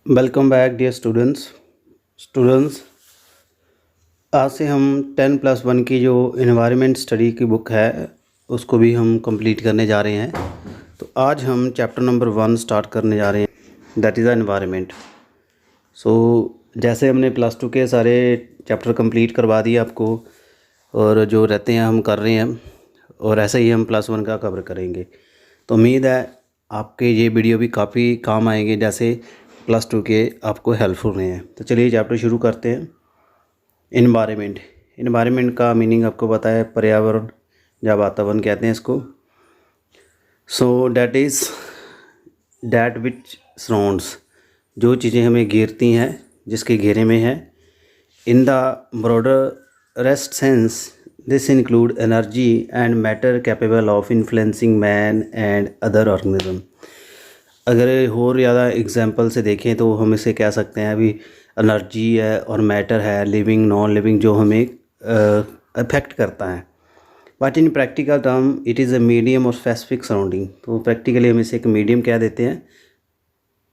Welcome back dear students. आज से हम 10+1 की जो इन्वायरमेंट स्टडी की बुक है उसको भी हम कंप्लीट करने जा रहे हैं। तो आज हम चैप्टर नंबर 1 स्टार्ट करने जा रहे हैं, दैट इज़ द इन्वायरमेंट। सो जैसे हमने +2 के सारे चैप्टर कंप्लीट करवा दिए आपको, और जो रहते हैं हम कर रहे हैं, और ऐसे ही हम +1 का कवर करेंगे। तो उम्मीद है आपके ये वीडियो भी काफ़ी काम आएंगे, जैसे +2 के आपको हेल्पफुल रहे हैं। तो चलिए चैप्टर शुरू करते हैं। इन्वायरमेंट का मीनिंग आपको पता है, पर्यावरण या वातावरण कहते हैं इसको। So that is that which surrounds, जो चीज़ें हमें घेरती हैं, जिसके घेरे में है। In the broader rest sense this include energy and matter capable of influencing man and other organism. अगर और ज़्यादा एग्जांपल से देखें तो हम इसे कह सकते हैं, अभी एनर्जी है और मैटर है, लिविंग नॉन लिविंग, जो हमें अफेक्ट करता है। But in practical term it is a medium और स्पेसिफिक सराउंडिंग। तो प्रैक्टिकली हम इसे एक मीडियम कह देते हैं,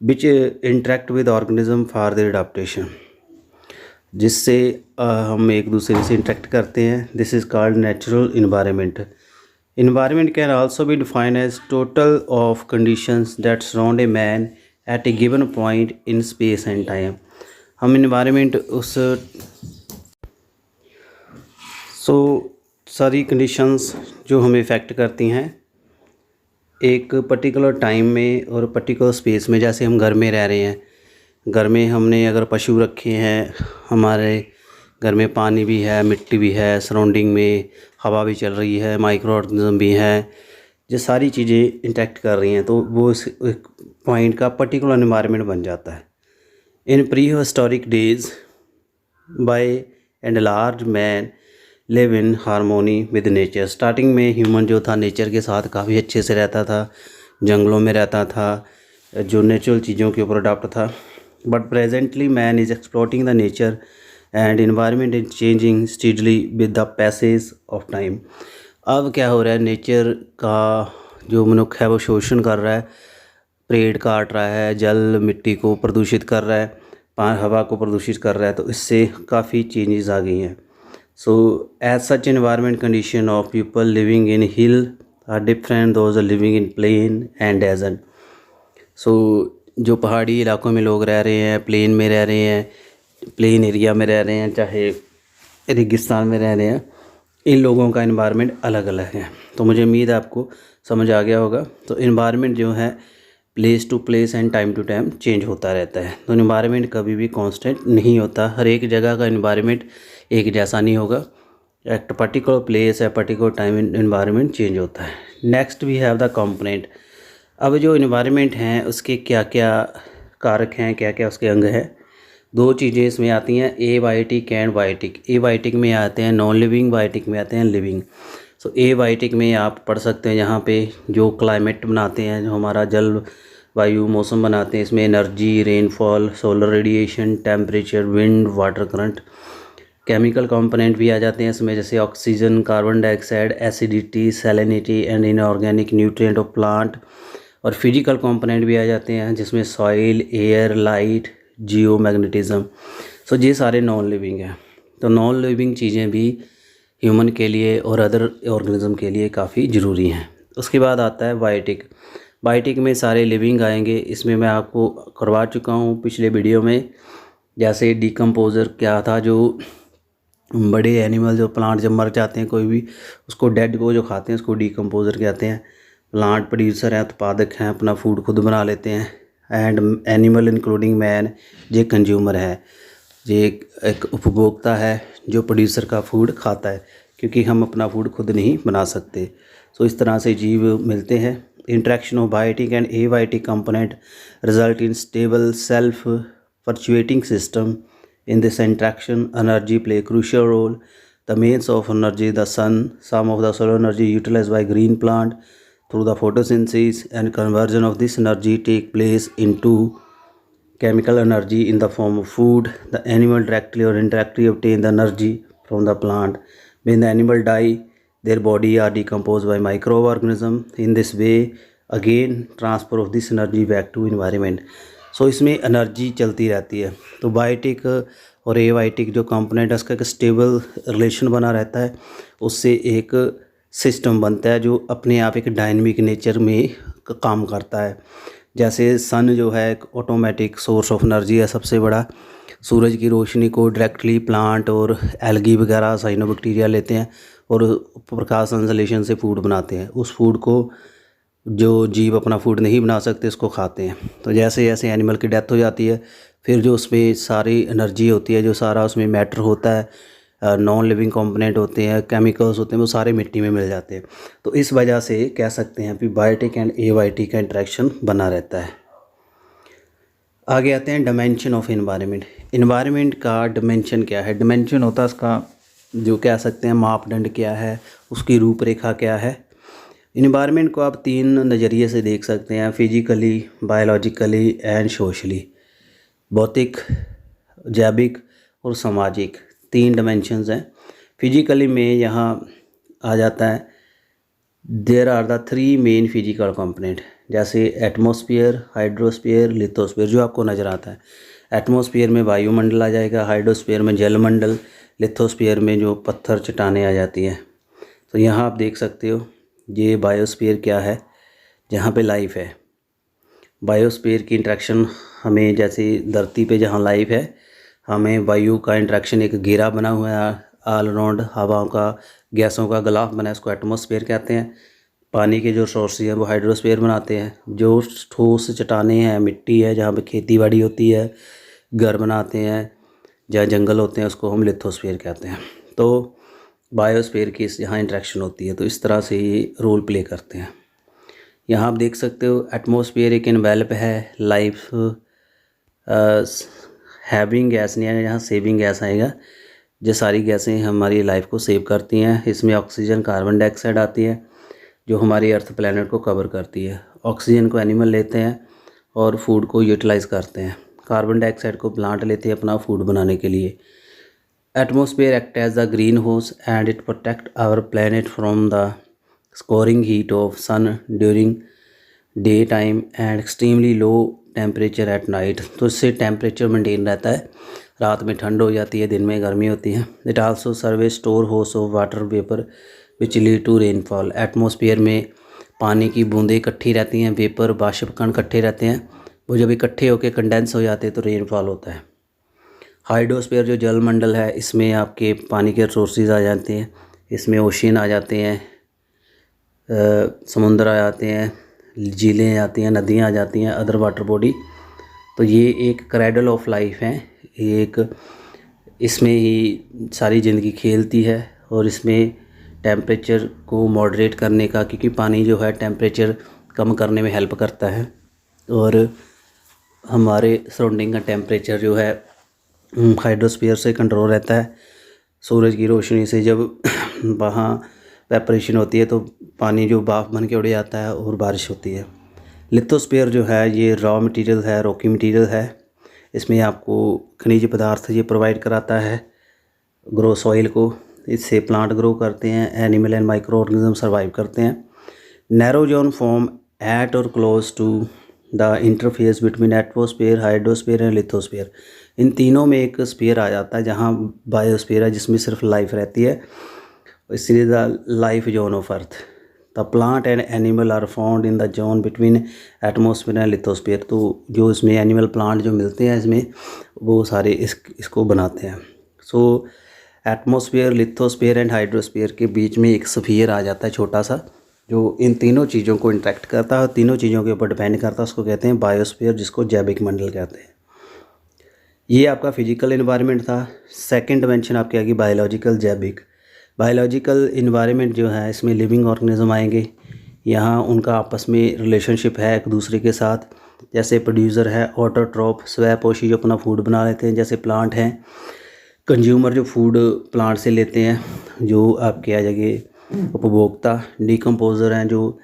which interact with organism for their adaptation, जिससे हम एक दूसरे से इंटरेक्ट करते हैं। This is called natural environment. Environment can also be defined as total of conditions that surround a man at a given point in space and time. हम environment उस सारी conditions जो हमें इफ़ेक्ट करती हैं एक पर्टिकुलर टाइम में और पर्टिकुलर स्पेस में। जैसे हम घर में रह रहे हैं, घर में हमने अगर पशु रखे हैं, हमारे घर में पानी भी है, मिट्टी भी है, सराउंडिंग में हवा भी चल रही है, माइक्रो ऑर्गेनिज्म भी है, ये सारी चीज़ें इंटरेक्ट कर रही हैं, तो वो इस एक पॉइंट का पर्टिकुलर एनवायरनमेंट बन जाता है। इन pre historic days by and large man live in harmony with nature. Starting में ह्यूमन जो था नेचर के साथ काफ़ी अच्छे से रहता था, जंगलों में रहता था, जो नेचुरल चीज़ों के ऊपर अडॉप्ट था। But presently man is exploiting the nature and environment is changing steadily with the passage of time. अब क्या हो रहा है, नेचर का जो मनुष्य है वो शोषण कर रहा है, पेड़ काट रहा है, जल मिट्टी को प्रदूषित कर रहा है, हवा को प्रदूषित कर रहा है, तो इससे काफ़ी चेंजेस आ गई हैं। So as such environment condition of people living in hill are different those are living in plain and desert. सो जो पहाड़ी इलाकों में लोग रह रहे हैं, प्लेन में रह रहे हैं, प्लेन एरिया में रह रहे हैं, चाहे रेगिस्तान में रह रहे हैं, इन लोगों का इन्वायरमेंट अलग अलग है। तो मुझे उम्मीद है आपको समझ आ गया होगा। तो इन्वायरमेंट जो है place to place and time to time change होता रहता है। तो इन्वायरमेंट कभी भी कांस्टेंट नहीं होता, हर एक जगह का इन्वायरमेंट एक जैसा नहीं होगा। एट पर्टिकुलर प्लेस है, पर्टिकुलर टाइम इन्वायरमेंट चेंज होता है। Next we have the component. अब जो इन्वायरमेंट हैं उसके क्या क्या कारक हैं, क्या क्या उसके अंग हैं। दो चीज़ें इसमें आती हैं, एबायोटिक एंड बायोटिक। एबायोटिक में आते हैं नॉन लिविंग, बायोटिक में आते हैं लिविंग। सो एबायोटिक में आप पढ़ सकते हैं यहाँ पे जो क्लाइमेट बनाते हैं, जो हमारा जल वायु मौसम बनाते हैं, इसमें energy, rainfall, solar radiation, temperature, wind, water current. Chemical component भी आ जाते हैं इसमें, जैसे oxygen, carbon dioxide, acidity, salinity and inorganic nutrient of plant. और फिजिकल कंपोनेंट भी आ जाते हैं जिसमें soil, air, light, geomagnetism. सो ये सारे नॉन लिविंग हैं। तो नॉन लिविंग चीज़ें भी ह्यूमन के लिए और अदर ऑर्गेनिज्म के लिए काफ़ी ज़रूरी हैं। उसके बाद आता है बायोटिक। बायोटिक में सारे लिविंग आएंगे। इसमें मैं आपको करवा चुका हूँ पिछले वीडियो में, जैसे डिकम्पोज़र क्या था, जो बड़े एनिमल जो प्लांट जब मर जाते हैं कोई भी, उसको डेड को जो खाते हैं उसको डिकम्पोज़र कहते हैं। प्लांट प्रोड्यूसर हैं, उत्पादक हैं, अपना फूड खुद बना लेते हैं। एंड एनिमल इंक्लूडिंग मैन ये कंज्यूमर है, ये एक उपभोक्ता है जो प्रोड्यूसर का फूड खाता है, क्योंकि हम अपना फूड खुद नहीं बना सकते। सो इस तरह से जीव मिलते हैं। Interaction of biotic and abiotic component result in stable self perpetuating system. In this interaction, energy play a crucial role. The mains of energy, the sun, some of the solar energy utilized by green plant through the photosynthesis and conversion of this energy take place into chemical energy in the form of food. The animal directly or indirectly obtain the energy from the plant. When the animal die, their body are decomposed by microorganisms. In this way, again transfer of this energy back to environment. सो इसमें energy चलती रहती है। तो biotic और abiotic जो component है उसका एक स्टेबल रिलेशन बना रहता है, उससे एक सिस्टम बनता है जो अपने आप एक डायनेमिक नेचर में काम करता है। जैसे सन जो है एक ऑटोमेटिक सोर्स ऑफ एनर्जी है सबसे बड़ा। सूरज की रोशनी को डायरेक्टली प्लांट और एल्गी वगैरह साइनोबैक्टीरिया लेते हैं और प्रकाश संश्लेषण से फूड बनाते हैं। उस फूड को जो जीव अपना फूड नहीं बना सकते उसको खाते हैं। तो जैसे जैसे एनिमल की डेथ हो जाती है, फिर जो उसमें सारी एनर्जी होती है, जो सारा उसमें मैटर होता है, नॉन लिविंग कंपोनेंट होते हैं, केमिकल्स होते हैं, वो सारे मिट्टी में मिल जाते हैं। तो इस वजह से कह सकते हैं कि बायोटिक एंड एबायोटिक का इंटरेक्शन बना रहता है। आगे आते हैं डायमेंशन ऑफ एनवायरनमेंट। एनवायरनमेंट का डायमेंशन क्या है? डायमेंशन होता है उसका जो कह सकते हैं मापदंड क्या है, उसकी रूपरेखा क्या है। इन्वायरमेंट को आप 3 नज़रिए से देख सकते हैं, फिजिकली, बायोलॉजिकली एंड सोशली। भौतिक, जैविक और सामाजिक 3 डायमेंशंस हैं। फिजिकली में यहाँ आ जाता है there are the 3 main physical component, जैसे एटमॉस्फेयर, हाइड्रोस्फीयर, लिथोस्फीयर जो आपको नज़र आता है। एटमॉस्फेयर में वायुमंडल आ जाएगा, हाइड्रोस्फीयर में जलमंडल, लिथोस्फीयर में जो पत्थर चट्टानें आ जाती हैं। तो यहाँ आप देख सकते हो ये बायोस्फीयर क्या है, जहाँ पे लाइफ है। बायोस्फीयर की इंट्रैक्शन हमें, जैसे धरती पे जहाँ लाइफ है, हमें वायु का इंट्रैक्शन एक घेरा बना हुआ है ऑल अराउंड, हवाओं का, गैसों का गिलाफ बना है, उसको एटमॉस्फेयर कहते हैं। पानी के जो सोर्सेज हैं वो हाइड्रोस्फीयर बनाते हैं। जो ठोस चट्टानें हैं, मिट्टी है, जहाँ पे खेती बाड़ी होती है, घर बनाते हैं, जहाँ जंगल होते हैं, उसको हम लिथोस्फीयर कहते हैं। तो बायोस्फीयर की यहाँ इंट्रैक्शन होती है, तो इस तरह से ये रोल प्ले करते हैं। यहाँ आप देख सकते हो एटमॉस्फेयर एक इन्वेल्प है लाइफ हैविंग गैस नहीं आएगा, यहाँ सेविंग गैस आएगा। जो सारी गैसें हमारी लाइफ को सेव करती हैं। इसमें ऑक्सीजन, कार्बन डाइऑक्साइड आती है जो हमारी अर्थ प्लैनेट को कवर करती है। ऑक्सीजन को एनिमल लेते हैं और फूड को यूटिलाइज़ करते हैं। कार्बन डाइऑक्साइड को प्लांट लेते हैं अपना फूड बनाने के लिए। Atmosphere act as the greenhouse and it protect our planet from the scorching heat of sun during daytime and extremely low temperature at night। तो इससे टेम्परेचर मेंटेन रहता है, रात में ठंड हो जाती है, दिन में गर्मी होती है। It also serve store house of water vapour which lead to rainfall. Atmosphere में पानी की बूंदें इकट्ठी रहती हैं, वेपर बाष्प कण इकट्ठे रहते हैं, वो जब इकट्ठे होकर कंडेंस हो जाते हैं तो रेनफॉल होता है। हाइड्रोस्फीयर जो जलमंडल है, इसमें आपके पानी के सोर्सेज आ जाते हैं, इसमें ओशियन आ जाते हैं, समुद्र आ जाते हैं, झीलें आती हैं, नदियाँ आ जाती हैं, अदर वाटर बॉडी। तो ये एक क्रैडल ऑफ लाइफ है, एक इसमें ही सारी ज़िंदगी खेलती है और इसमें टेम्परेचर को मॉडरेट करने का, क्योंकि पानी जो है टेम्परेचर कम करने में हेल्प करता है और हमारे सराउंडिंग का टेम्परेचर जो है हाइड्रोस्फीयर से कंट्रोल रहता है। सूरज की रोशनी से जब वहाँ वेपरेशन होती है तो पानी जो भाप बन के उड़ जाता है और बारिश होती है। लिथोस्फीयर जो है ये रॉ मटेरियल है, रॉकी मटेरियल है। इसमें आपको खनिज पदार्थ ये प्रोवाइड कराता है ग्रो सॉइल को। इससे प्लांट ग्रो करते हैं, animal and micro organism survive करते हैं। नैरो जोन फॉर्म एट और close to the interface between atmosphere, hydrosphere and lithosphere. इन तीनों में एक स्फीयर आ जाता है जहाँ बायोस्फीयर है, जिसमें सिर्फ लाइफ रहती है, इसलिए the life zone of earth. The plant and animal are found in the zone between atmosphere and lithosphere. तो जो इसमें एनिमल प्लांट जो मिलते हैं इसमें, वो सारे इसको बनाते हैं। सो एटमॉस्फेयर, लिथोस्फीयर एंड हाइड्रोस्फीयर के बीच में एक स्फीयर आ जाता है छोटा सा, जो इन तीनों चीज़ों को इंटरेक्ट करता है और तीनों चीज़ों के ऊपर डिपेंड करता है। उसको कहते हैं बायोस्फीयर, जिसको जैविक मंडल कहते हैं। ये आपका फिजिकल इन्वायरमेंट था। सेकंड डिमेंशन आपकी आएगी बायोलॉजिकल, जैविक। बायोलॉजिकल इन्वायरमेंट जो है, इसमें लिविंग ऑर्गेनिज्म आएंगे। यहाँ उनका आपस में रिलेशनशिप है एक दूसरे के साथ। जैसे प्रोड्यूसर है ऑटोट्रॉप, स्वयंपोषी जो अपना फूड बना लेते हैं, जैसे प्लांट हैं। कंज्यूमर जो फूड प्लांट से लेते हैं, जो आपके आ जाएंगे उपभोक्ता। डिकम्पोजर हैं जो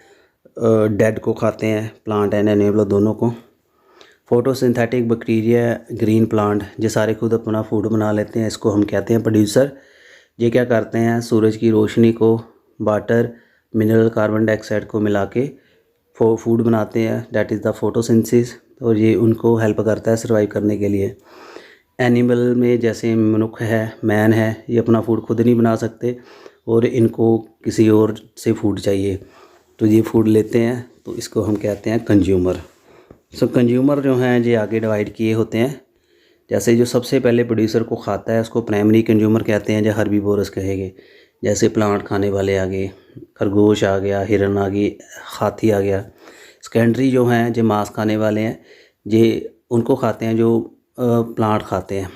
डेड को खाते हैं, प्लांट एंड एनिमल दोनों को। फोटोसिंथेटिक बैक्टीरिया, ग्रीन प्लांट, ये सारे खुद अपना फूड बना लेते हैं, इसको हम कहते हैं प्रोड्यूसर। ये क्या करते हैं, सूरज की रोशनी को वाटर, मिनरल, कार्बन डाइऑक्साइड को मिला के फूड बनाते हैं, डैट इज़ द फोटोसिंथेसिस, और ये उनको हेल्प करता है सर्वाइव करने के लिए। एनिमल में जैसे मनुष्य है, मैन है, ये अपना फूड खुद नहीं बना सकते और इनको किसी और से फूड चाहिए, तो ये फूड लेते हैं, तो इसको हम कहते हैं कंज्यूमर। सो कंज्यूमर जो हैं ये आगे डिवाइड किए होते हैं। जैसे जो सबसे पहले प्रोड्यूसर को खाता है उसको प्राइमरी कंज्यूमर कहते हैं, जो हर्बीवोरस कहेंगे। जैसे प्लांट खाने वाले आ गए, खरगोश आ गया, हिरन आ गई, हाथी आ गया। सेकेंडरी जो हैं जो मांस खाने वाले हैं, ये उनको खाते हैं जो प्लांट खाते हैं,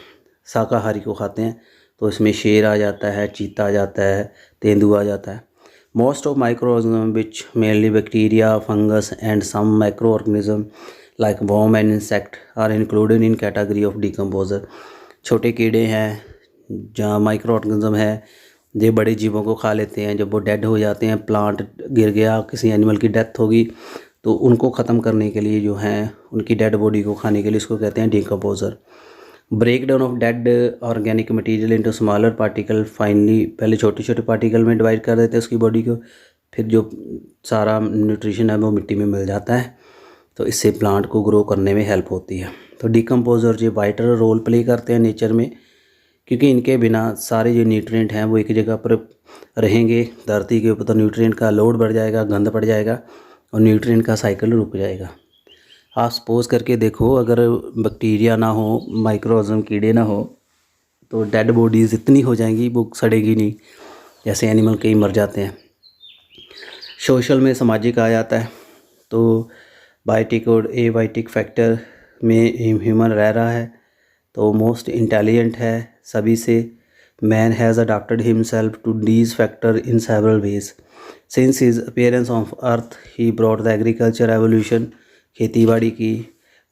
शाकाहारी को खाते हैं। तो इसमें शेर आ जाता है, चीता आ जाता है, तेंदुआ आ जाता है। Most of micro organism which mainly bacteria, fungus and some micro organism like worm and insect are included in category of decomposer. छोटे कीड़े हैं, जहाँ माइक्रो ऑर्गेनिज्म है, ये बड़े जीवों को खा लेते हैं। जब वो डेड हो जाते हैं, प्लांट गिर गया, किसी एनिमल की डेथ होगी, तो उनको ख़त्म करने के लिए जो हैं उनकी डेड बॉडी को खाने के लिए इसको कहते हैं decomposer. Break down of dead organic material into smaller particle finally, पहले छोटे छोटे पार्टिकल में डिवाइड कर देते हैं उसकी बॉडी को, फिर जो सारा न्यूट्रिशन है वो मिट्टी में मिल जाता है, तो इससे प्लांट को ग्रो करने में हेल्प होती है। तो डिकम्पोजर जो वाइटल रोल प्ले करते हैं नेचर में, क्योंकि इनके बिना सारे जो न्यूट्रिएंट हैं वो एक जगह पर रहेंगे। धरती के ऊपर तो न्यूट्रिएंट का लोड बढ़ जाएगा, गंद पड़ जाएगा और न्यूट्रिएंट का साइकिल रुक जाएगा। आप सपोज करके देखो, अगर बैक्टीरिया ना हो, माइक्रो ऑर्गेनिज्म कीड़े ना हो, तो डेड बॉडीज़ इतनी हो जाएंगी वो सड़ेगी नहीं, जैसे एनिमल कई मर जाते हैं। सोशल में सामाजिक आ जाता है, तो बायोटिक और एबायोटिक फैक्टर में ह्यूमन रह रहा है, तो मोस्ट इंटेलिजेंट है सभी से। Man has adopted himself to these factor in several ways since his appearance of earth he brought the agriculture revolution. खेती बाड़ी की,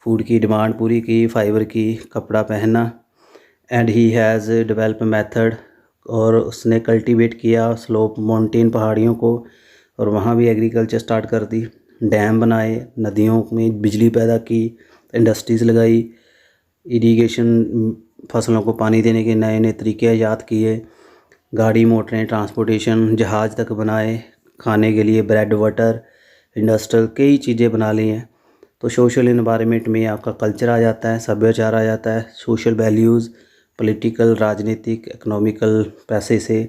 फूड की डिमांड पूरी की, फाइबर की, कपड़ा पहनना, and he has develop method, और उसने कल्टीवेट किया स्लोप माउंटेन पहाड़ियों को, और वहाँ भी एग्रीकल्चर स्टार्ट कर दी। डैम बनाए, नदियों में बिजली पैदा की, इंडस्ट्रीज़ लगाई, इरिगेशन, फसलों को पानी देने के नए नए तरीके ईजाद किए, गाड़ी मोटरें, ट्रांसपोर्टेशन, जहाज़ तक बनाए, खाने के लिए ब्रेड बटर, इंडस्ट्रियल कई चीज़ें बना ली हैं। तो सोशल इन्वायरमेंट में आपका कल्चर आ जाता है, सभ्याचार आ जाता है, सोशल वैल्यूज़, पॉलिटिकल, राजनीतिक, इकोनॉमिकल, पैसे से,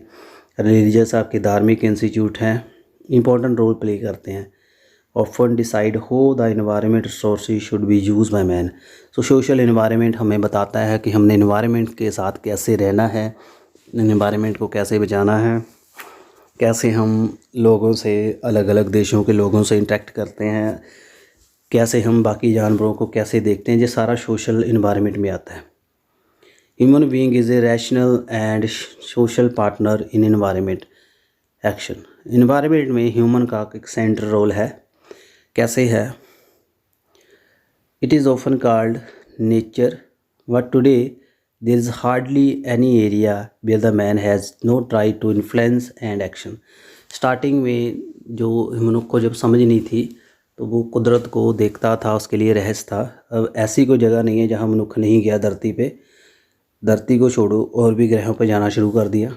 रिलीजियस आपके धार्मिक इंस्टीट्यूट हैं, इंपॉर्टेंट रोल प्ले करते हैं। ऑफन डिसाइड हो the environment resources should be use by man. So social environment हमें बताता है कि हमने इन्वायरमेंट के साथ कैसे रहना है, इन्वायरमेंट को कैसे बचाना है, कैसे हम लोगों से, अलग अलग देशों के लोगों से इंटरेक्ट करते हैं, कैसे हम बाकी जानवरों को कैसे देखते हैं, ये सारा सोशल इन्वायरमेंट में आता है। Human being is a rational and social partner in environment action. Environment में ह्यूमन का एक सेंट्रल रोल है। कैसे है? It is often called nature, but today there is hardly any area where the man has no try to influence and action. Starting में जो मनुष्य को जब समझ नहीं थी, तो वो कुदरत को देखता था, उसके लिए रहस्य था। अब ऐसी कोई जगह नहीं है जहाँ मनुष्य नहीं गया धरती पे। धरती को छोड़ो, और भी ग्रहों पर जाना शुरू कर दिया।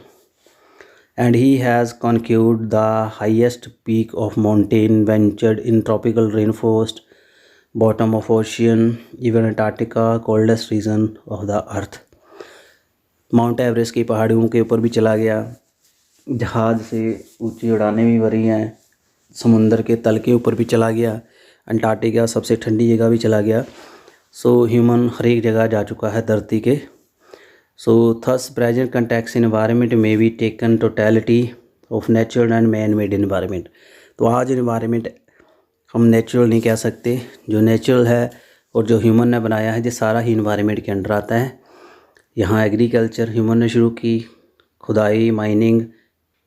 And he has conquered the highest peak of mountain, ventured in tropical rainforest, bottom of ocean, even Antarctica, coldest region of the earth. Mount Everest की पहाड़ियों के ऊपर भी चला गया, जहाज़ से ऊंची उड़ानें भी भरी हैं, समुंदर के तल के ऊपर भी चला गया, अंटार्कटिका सबसे ठंडी जगह भी चला गया। सो ह्यूमन हर एक जगह जा चुका है धरती के। So thus present context environment may be taken totality of natural and man-made environment। तो आज environment हम नेचुरल नहीं कह सकते, जो नेचुरल है और जो ह्यूमन ने बनाया है, ये सारा ही environment के अंडर आता है। यहाँ एग्रीकल्चर ह्यूमन ने शुरू की, खुदाई, माइनिंग,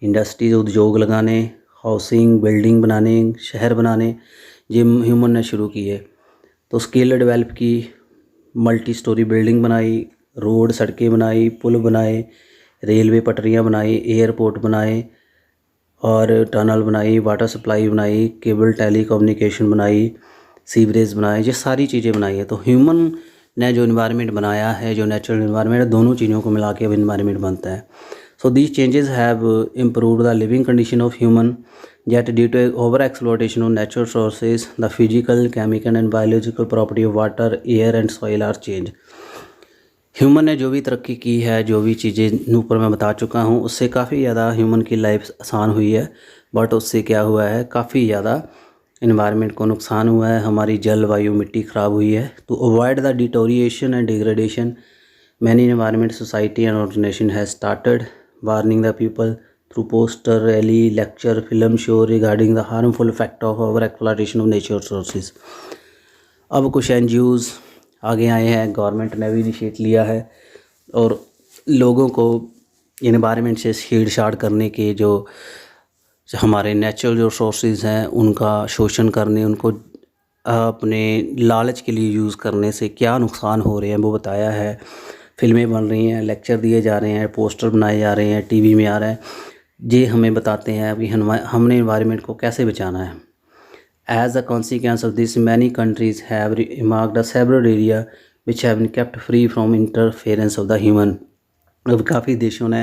इंडस्ट्रीज, उद्योग लगाने, हाउसिंग, बिल्डिंग बनाने, शहर बनाने, ये ह्यूमन ने शुरू किए। तो स्किल डेवलप की, मल्टी स्टोरी बिल्डिंग बनाई, रोड, सड़कें बनाई, पुल बनाए, रेलवे पटरियां बनाई, एयरपोर्ट बनाए और टनल बनाई, वाटर सप्लाई बनाई, केबल टेली कम्युनिकेशन बनाई, सीवरेज बनाए, ये सारी चीज़ें बनाई है। तो ह्यूमन ने जो इन्वायरमेंट बनाया है, जो नेचुरल इन्वायरमेंट है, दोनों चीज़ों को मिला के अब इन्वायरमेंट बनता है। So these changes have improved the living condition of human. Yet due to over exploitation of natural resources, the physical, chemical and biological property of water, air and soil are changed. Human ने जो भी तरक्की की है, जो भी चीज़ें ऊपर मैं बता चुका हूँ, उससे काफ़ी ज़्यादा ह्यूमन की लाइफ आसान हुई है, बट उससे क्या हुआ है, काफ़ी ज़्यादा इन्वायरमेंट को नुकसान हुआ है, हमारी जलवायु मिट्टी ख़राब हुई है. To avoid the deterioration and degradation, many environment society and organisation has started warning the people through poster, rally, lecture, film show regarding the harmful effect of over exploitation of nature resources. अब कुछ NGOs आगे आए हैं, government ने भी initiate लिया है और लोगों को इन्वायरमेंट से छेड़छाड़ करने के जो हमारे नेचुरल जो रिसोर्सेज हैं उनका शोषण करने, उनको अपने लालच के लिए यूज़ करने से क्या नुकसान हो रहे हैं वो बताया है. फिल्में बन रही हैं, लेक्चर दिए जा रहे हैं, पोस्टर बनाए जा रहे हैं, टीवी में आ रहा है, ये हमें बताते हैं कि हमने इन्वायरमेंट को कैसे बचाना है. As a consequence of this, many countries have marked several areas which have been kept free from interference of the human. अब काफ़ी देशों ने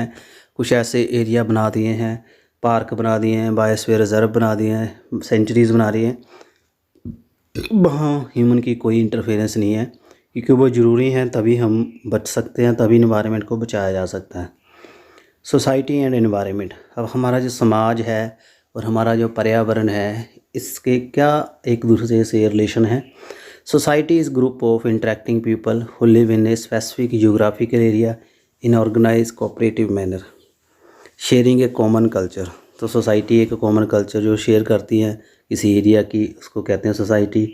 कुछ ऐसे एरिया बना दिए हैं, पार्क बना दिए हैं, बायोस्फीयर रिजर्व बना दिए हैं, सेंचुरीज़ बना रही हैं, वहाँ ह्यूमन की कोई इंटरफेरेंस नहीं है, क्योंकि वो ज़रूरी हैं, तभी हम बच सकते हैं, तभी इन्वायरमेंट को बचाया जा सकता है. सोसाइटी एंड एनवायरनमेंट, अब हमारा जो समाज है और हमारा जो पर्यावरण है, इसके क्या एक दूसरे से रिलेशन है. Society is group of interacting people who live in a specific geographical area in organise cooperative manner sharing a common culture. तो सोसाइटी एक कॉमन कल्चर जो शेयर करती है किसी एरिया की, उसको कहते हैं society.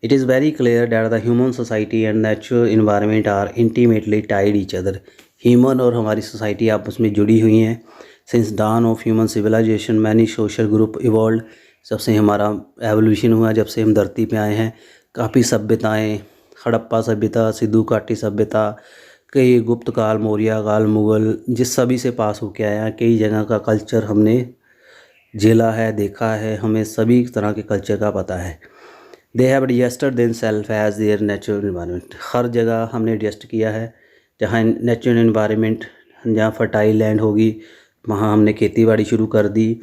It is very clear that the human society and natural environment are intimately tied each other. Human और हमारी सोसाइटी आपस में जुड़ी हुई हैं. Since dawn of human civilisation many social group evolve, जब से हमारा एवोल्यूशन हुआ, जब से हम धरती पे आए हैं, काफ़ी सभ्यताएं, हड़प्पा सभ्यता, सिद्धू घाटी सभ्यता, कई गुप्त काल, मौर्य काल, मुग़ल, जिस सभी से पास होके आए हैं. कई जगह का कल्चर हमने झेला है, देखा है, हमें सभी तरह के कल्चर का पता है. They have adjusted themselves as their natural environment. हर जगह हमने एडजस्ट किया है. जहाँ नेचुरल इन्वायरमेंट, जहाँ फर्टाइल लैंड होगी वहाँ हमने खेती बाड़ी शुरू कर दी,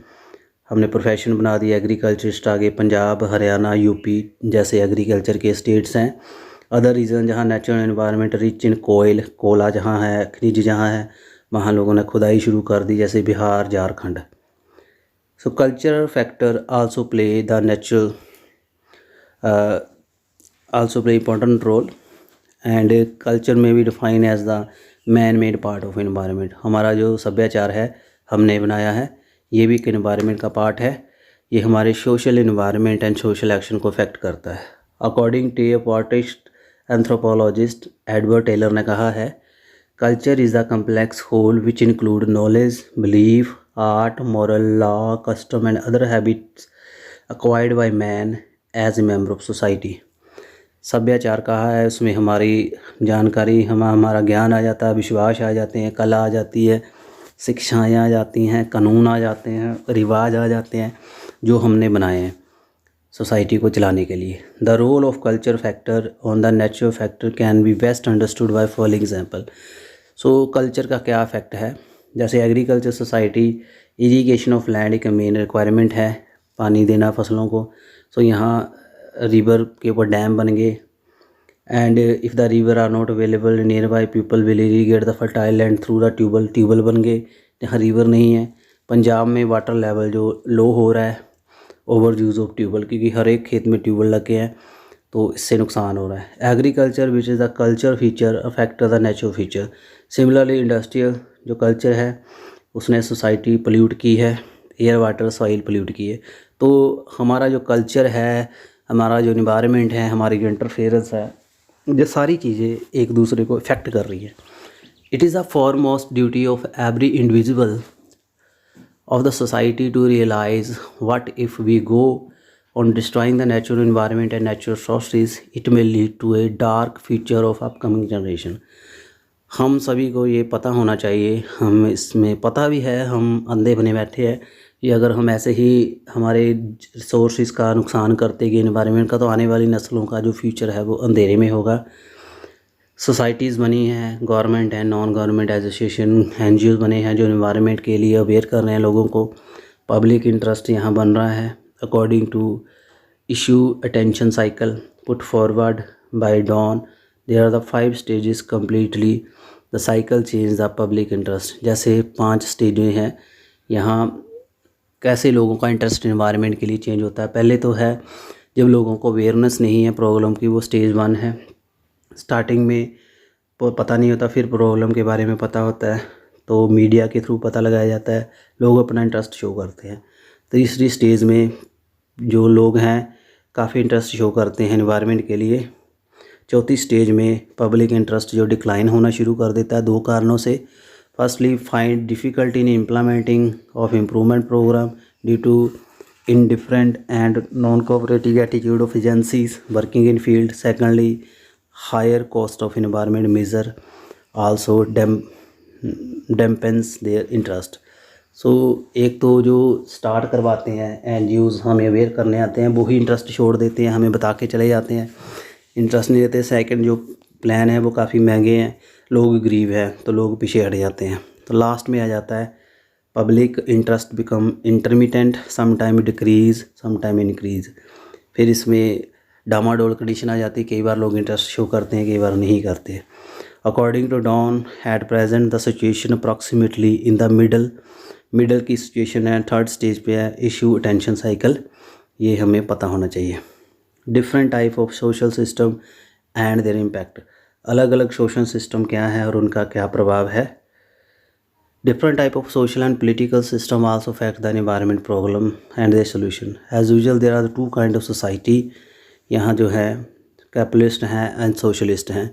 हमने प्रोफेशन बना दिया, एग्रीकल्चरिस्ट आगे. पंजाब, हरियाणा, यूपी जैसे एग्रीकल्चर के स्टेट्स हैं. अदर रीजन जहाँ नेचुरल एनवायरनमेंट रिच इन कोयल, कोला जहाँ है, खनिज जहाँ है, वहाँ लोगों ने खुदाई शुरू कर दी, जैसे Bihar, Jharkhand. So cultural factor also play the natural also play important role and culture में भी define as the man made part of environment. हमारा जो सभ्याचार है हमने बनाया है, ये भी एक इन्वायरमेंट का पार्ट है. ये हमारे social environment and social action को अफेक्ट करता है. According to a artist anthropologist Edward Tylor ने कहा है, culture is the complex whole which include knowledge, belief, art, moral, law, custom and other habits acquired by man as a member of society. सभ्याचार कहा है, उसमें हमारी जानकारी, हमारा ज्ञान आ जाता है, विश्वास आ जाते हैं, कला आ जाती है, शिक्षाएँ आ जाती हैं, कानून आ जाते हैं, रिवाज आ जाते हैं जो हमने बनाए हैं सोसाइटी को चलाने के लिए. The role of culture factor on the natural factor can be best understood by following example. So culture का क्या इफेक्ट है, जैसे agriculture society, irrigation of land एक मेन रिक्वायरमेंट है, पानी देना फसलों को. सो यहाँ रिवर के ऊपर डैम बन गए and if the river are not available nearby people will irrigate the fertile land through the tubewell बन गए. जहाँ रिवर नहीं है, पंजाब में वाटर लेवल जो लो हो रहा है, ओवर यूज़ ऑफ ट्यूबल, क्योंकि हर एक खेत में ट्यूबल लगे हैं, तो इससे नुकसान हो रहा है. Agriculture which is the culture feature affect the natural feature. Similarly industrial जो कल्चर है उसने सोसाइटी पोल्यूट की है, एयर, वाटर, सॉइल पोल्यूट की है. तो हमारा जो कल्चर है, हमारा जो इन्वायरमेंट है, हमारी जो इंटरफेरेंस है, ये सारी चीज़ें एक दूसरे को इफ़ेक्ट कर रही है. It is a foremost duty of every individual of the society to realize what if we go on destroying the natural environment and natural resources, it may lead to a dark future of upcoming generation. हम सभी को ये पता होना चाहिए, हम इसमें पता भी है, हम अंधे बने बैठे हैं कि अगर हम ऐसे ही हमारे रिसोर्सेज का नुकसान करते गए इन्वायरमेंट का, तो आने वाली नस्लों का जो फ्यूचर है वो अंधेरे में होगा. सोसाइटीज़ बनी हैं, गवर्नमेंट है, नॉन गवर्नमेंट एसोसिएशन, NGOs बने हैं जो इन्वायरमेंट के लिए अवेयर कर रहे हैं लोगों को. पब्लिक इंटरेस्ट यहाँ बन रहा है। According to issue attention cycle put forward by Downs there are the 5 stages completely the cycle change the public interest. जैसे 5 स्टेजें हैं यहाँ कैसे लोगों का इंटरेस्ट इन्वायरमेंट के लिए चेंज होता है। पहले तो है जब लोगों को अवेयरनेस नहीं है प्रॉब्लम की, वो स्टेज 1 है। स्टार्टिंग में पता नहीं होता, फिर प्रॉब्लम के बारे में पता होता है तो मीडिया के थ्रू पता लगाया जाता है, लोग अपना इंटरेस्ट शो करते हैं। तीसरी स्टेज में जो लोग हैं काफ़ी इंटरेस्ट शो करते हैं एनवायरनमेंट के लिए। चौथी स्टेज में पब्लिक इंटरेस्ट जो डिक्लाइन होना शुरू कर देता है 2 कारणों से। Firstly find difficulty in implementing of improvement program due to indifferent and non-cooperative attitude of agencies working in field. Secondly, higher cost of environment measure also dampens their interest. So एक तो जो स्टार्ट करवाते हैं NGOs हमें aware करने आते हैं, वो ही इंटरेस्ट छोड़ देते हैं, हमें बता के चले जाते हैं, इंटरेस्ट नहीं देते। सेकंड जो प्लान है वो काफ़ी महंगे हैं, लोग गरीब हैं तो लोग पीछे हट जाते हैं। तो लास्ट में आ जाता है public interest become intermittent, sometime decrease sometime increase. फिर इसमें डामाडोल कंडीशन आ जाती है, कई बार लोग इंटरेस्ट शो करते हैं, कई बार नहीं करते। According to Downs at present the situation approximately in the middle की सिचुएशन है, 3rd स्टेज पे है इशू अटेंशन साइकिल। ये हमें पता होना चाहिए। Different type of social system and there impact. अलग अलग सोशल सिस्टम क्या है और उनका क्या प्रभाव है। Different type of social and political system also affect the environment problem and their solution. As usual there are the 2 kind of society. यहाँ जो है कैपिटलिस्ट हैं एंड सोशलिस्ट हैं।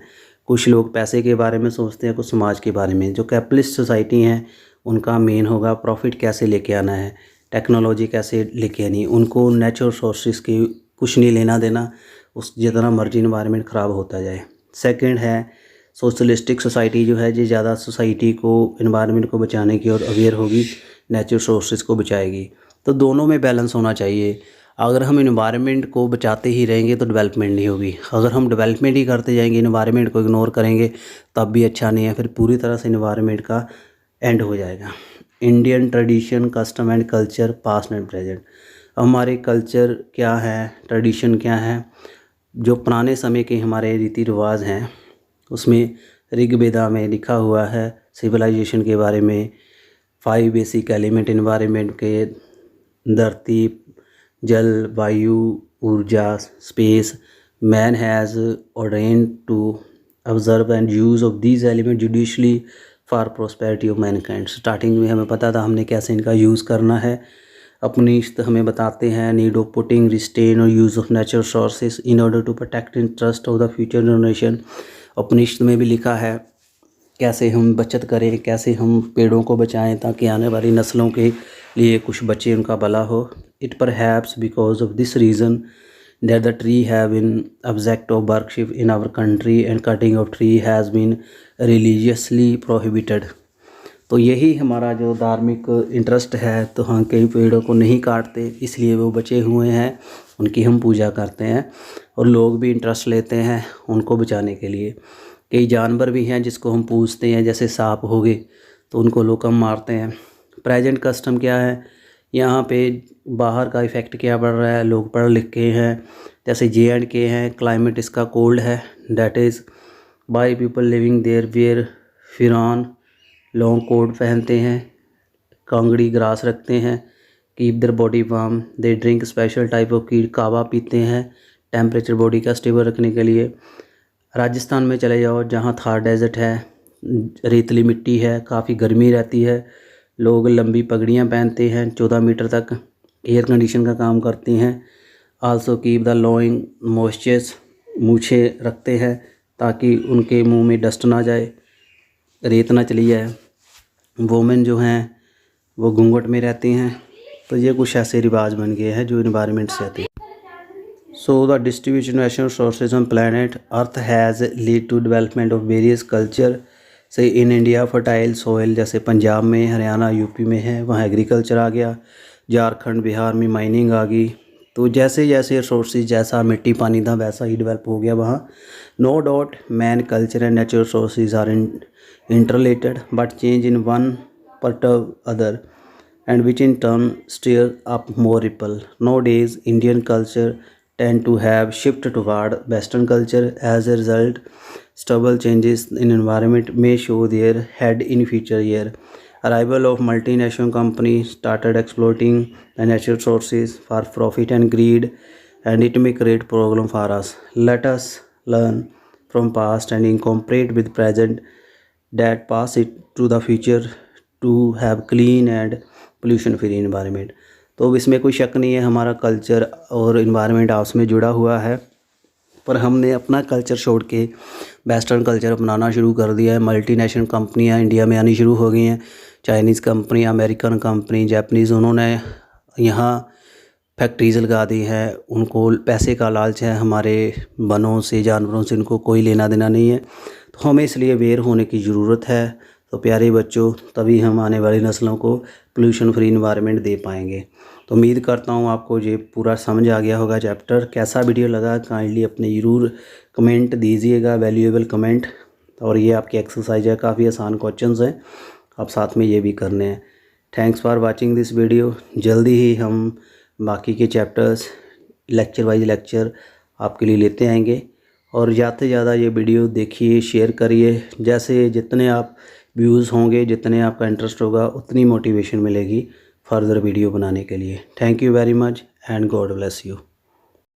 कुछ लोग पैसे के बारे में सोचते हैं, कुछ समाज के बारे में। जो कैपिटलिस्ट सोसाइटी हैं उनका मेन होगा प्रॉफिट कैसे लेके आना है, टेक्नोलॉजी कैसे लेके आनी है। उनको नेचुरल सोर्सेज की कुछ नहीं लेना देना, उस जितना मर्जी इन्वायरमेंट ख़राब होता जाए। सेकंड है सोशलिस्टिक सोसाइटी, जो है ये ज़्यादा सोसाइटी को इन्वायरमेंट को बचाने की और अवेयर होगी, नेचुरल सोर्सेज को बचाएगी। तो दोनों में बैलेंस होना चाहिए। अगर हम इन्वायरमेंट को बचाते ही रहेंगे तो डेवलपमेंट नहीं होगी। अगर हम डेवलपमेंट ही करते जाएंगे, इन्वायरमेंट को इग्नोर करेंगे, तब भी अच्छा नहीं है, फिर पूरी तरह से इन्वायरमेंट का एंड हो जाएगा। Indian tradition custom and culture past and present. हमारे कल्चर क्या है, ट्रेडिशन क्या है, जो पुराने समय के हमारे रीति रिवाज हैं उसमें ऋग्वेदा में लिखा हुआ है सिविलाइजेशन के बारे में। 5 बेसिक एलिमेंट इन्वायरमेंट के, धरती, जल, वायु, ऊर्जा, space. Man has ordained to observe and use of these element judiciously for prosperity of mankind. Starting में हमें पता था हमने कैसे इनका यूज़ करना है। उपनिषद हमें बताते हैं नीड ऑफ पुटिंग रिस्टेन और use of natural sources in order to protect interest of the future generation. Upanishad में भी लिखा है कैसे हम बचत करें, कैसे हम पेड़ों को बचाएं ताकि आने वाली नस्लों के लिए कुछ बचे, उनका भला हो। It perhaps because of this reason that the tree have been object of worship in our country and cutting of tree has been religiously prohibited. तो यही हमारा जो धार्मिक इंटरेस्ट है, तो हम कई पेड़ों को नहीं काटते, इसलिए वो बचे हुए हैं, उनकी हम पूजा करते हैं और लोग भी इंटरेस्ट लेते हैं उनको बचाने के लिए। कई जानवर भी हैं जिसको हम पूजते हैं, जैसे सांप हो गए, तो उनको लोग कम मारते हैं। प्रेजेंट कस्टम क्या है, यहाँ पे बाहर का इफ़ेक्ट क्या पड़ रहा है, लोग पढ़ लिख के हैं, जैसे J&K हैं, क्लाइमेट इसका कोल्ड है, that is by people living there wear pheran long coat पहनते हैं, कांगड़ी ग्रास रखते हैं, keep their body warm, they drink special type of कीट, कावा पीते हैं टेम्परेचर बॉडी का स्टेबल रखने के लिए। राजस्थान में चले जाओ जहाँ थार डेजर्ट है, रेतली मिट्टी है, काफ़ी गर्मी रहती है, लोग लंबी पगड़ियाँ पहनते हैं 14 मीटर तक, एयर कंडीशन का काम करती हैं। आल्सो कीप द लोइंग मॉइस्चर्स, मूछे रखते हैं ताकि उनके मुंह में डस्ट ना जाए, रेत ना चली जाए। वोमेन जो हैं वो घूंघट में रहती हैं। तो ये कुछ ऐसे रिवाज बन गए हैं जो इन्वायरमेंट से आते हैं। So the distribution of natural resources on planet Earth has lead to development of various culture. Say in India fertile soil, जैसे पंजाब में, हरियाणा, यूपी में है, वहाँ एग्रीकल्चर आ गया। झारखंड, बिहार में माइनिंग आ गई। तो जैसे जैसे रिसोर्सेज, जैसा मिट्टी पानी था वैसा ही डेवलप हो गया वहाँ। No doubt man culture and natural resources are interrelated but change in one part of other and which in turn stir up more ripple. Nowadays, Indian culture tend to have shifted toward Western culture. As a result, stubble changes in environment may show their head in future year. Arrival of multinational companies started exploiting the natural sources for profit and greed, and it may create problem for us. Let us learn from past and incorporate with present that pass it to the future to have clean and pollution free environment. तो अब इसमें कोई शक नहीं है, हमारा culture और environment आपस में जुड़ा हुआ है, पर हमने अपना कल्चर छोड़ के वेस्टर्न कल्चर अपनाना शुरू कर दिया है। मल्टीनेशनल कंपनियां इंडिया में आनी शुरू हो गई हैं, Chinese company, American company, Japanese, उन्होंने यहाँ फैक्ट्रीज लगा दी है। उनको पैसे का लालच है, हमारे वनों से, जानवरों से उनको कोई लेना देना नहीं है। तो हमें इसलिए अवेयर होने की ज़रूरत है। तो प्यारे बच्चों, तभी हम आने वाली नस्लों को पोल्यूशन फ्री इन्वायरमेंट दे पाएंगे। तो उम्मीद करता हूँ आपको ये पूरा समझ आ गया होगा चैप्टर। कैसा वीडियो लगा काइंडली अपने ज़रूर कमेंट दीजिएगा, वैल्यूएबल कमेंट। और ये आपकी एक्सरसाइज है, काफ़ी आसान क्वेश्चंस हैं, आप साथ में ये भी करने हैं। Thanks for watching this video. जल्दी ही हम बाकी के चैप्टर्स लेक्चर वाइज लेक्चर आपके लिए लेते आएंगे। और ज़्यादा से ज़्यादा ये वीडियो देखिए, शेयर करिए। जैसे जितने आप व्यूज़ होंगे, जितने आपका इंटरेस्ट होगा, उतनी मोटिवेशन मिलेगी फर्दर वीडियो बनाने के लिए। Thank you very much and God bless you.